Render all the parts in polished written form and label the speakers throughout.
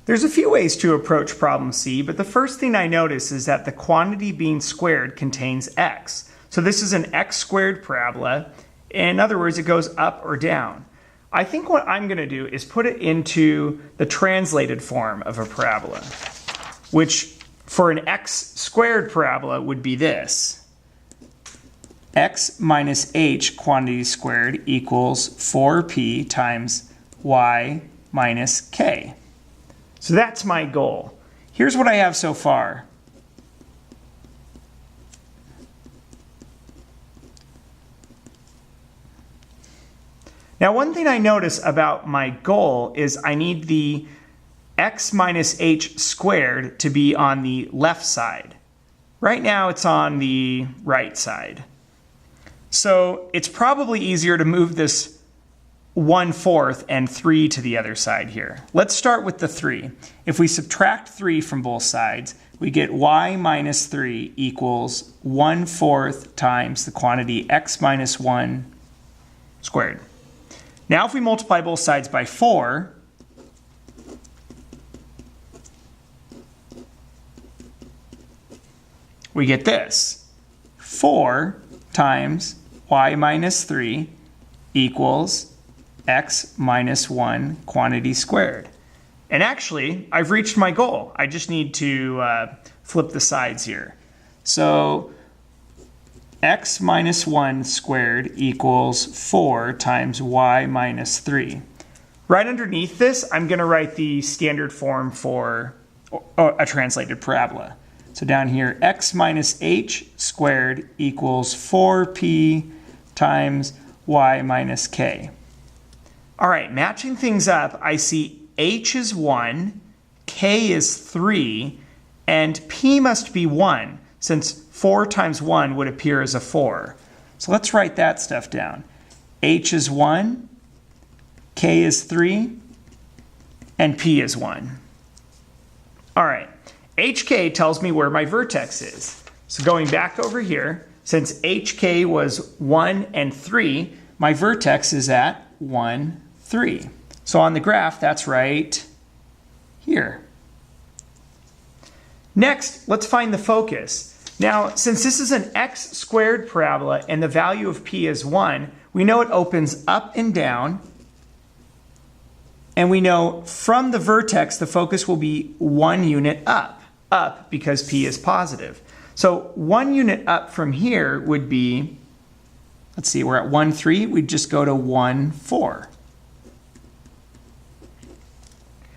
Speaker 1: There's a few ways to approach problem C, but the first thing I notice is that the quantity being squared contains x. So this is an x squared parabola. In other words, it goes up or down. I think what I'm going to do is put it into the translated form of a parabola, which for an x squared parabola would be this. X minus h quantity squared equals 4p times y minus k. So that's my goal. Here's what I have so far. Now, one thing I notice about my goal is I need the x minus h squared to be on the left side. Right now it's on the right side. So it's probably easier to move this 1/4 and 3 to the other side here. Let's start with the 3. If we subtract 3 from both sides, we get y minus 3 equals 1/4 times the quantity x minus 1 squared. Now if we multiply both sides by 4, we get this. 4 times y minus 3 equals x minus 1 quantity squared. And actually, I've reached my goal. I just need to flip the sides here. So x minus 1 squared equals 4 times y minus 3. Right underneath this, I'm going to write the standard form for a translated parabola. So down here, x minus h squared equals 4p times y minus k. All right, matching things up, I see h is 1, k is 3, and p must be 1, since 4 times 1 would appear as a 4. So let's write that stuff down. H is 1, k is 3, and p is 1. All right, hk tells me where my vertex is. So going back over here, since hk was 1 and 3, my vertex is at 1, 3. So on the graph, that's right here. Next, let's find the focus. Now, since this is an x squared parabola and the value of p is 1, we know it opens up and down. And we know from the vertex, the focus will be 1 unit up because p is positive. So 1 unit up from here would be, let's see, we're at 1, 3. We'd just go to 1, 4.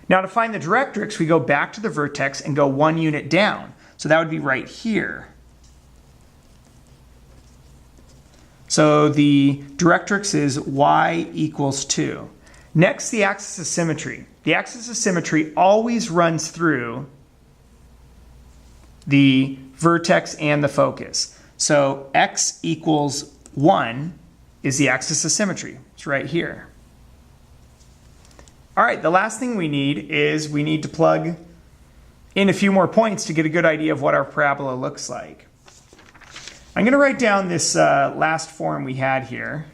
Speaker 1: Now to find the directrix, we go back to the vertex and go 1 unit down. So that would be right here. So the directrix is y equals 2. Next, the axis of symmetry. The axis of symmetry always runs through the vertex and the focus. So x equals 1 is the axis of symmetry. It's right here. All right, the last thing we need is we need to plug in a few more points to get a good idea of what our parabola looks like. I'm going to write down this last form we had here.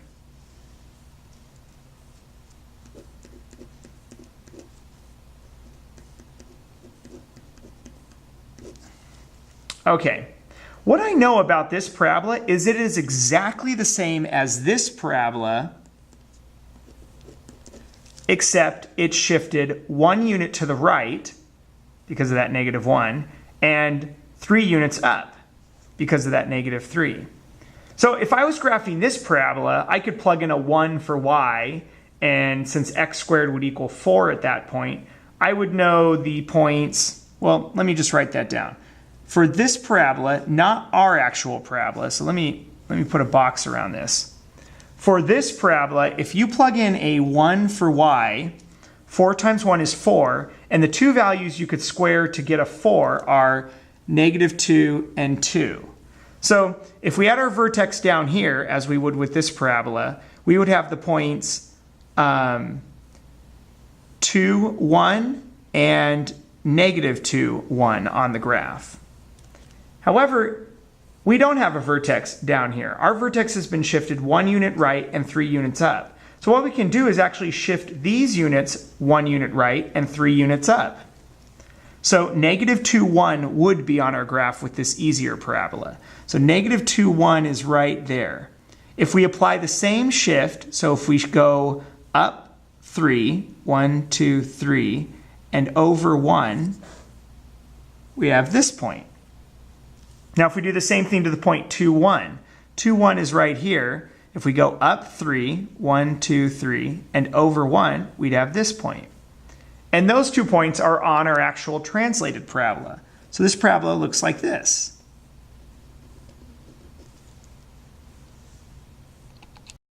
Speaker 1: Okay, what I know about this parabola is it is exactly the same as this parabola, except it's shifted 1 unit to the right because of that -1, and 3 units up because of that -3. So if I was graphing this parabola, I could plug in a 1 for y, and since x squared would equal 4 at that point, I would know the points. Well, let me just write that down. For this parabola, not our actual parabola, so let me put a box around this. For this parabola, if you plug in a 1 for y, 4 times 1 is 4, and the two values you could square to get a 4 are -2 and 2. So if we had our vertex down here, as we would with this parabola, we would have the points 2, 1, and -2, 1 on the graph. However, we don't have a vertex down here. Our vertex has been shifted 1 unit right and 3 units up. So what we can do is actually shift these units 1 unit right and 3 units up. So negative 2, 1 would be on our graph with this easier parabola. So negative 2, 1 is right there. If we apply the same shift, so if we go up 3, 1, 2, 3, and over 1, we have this point. Now if we do the same thing to the point 2, 1, 2, 1 is right here. If we go up 3, 1, 2, 3, and over 1, we'd have this point. And those 2 points are on our actual translated parabola. So this parabola looks like this.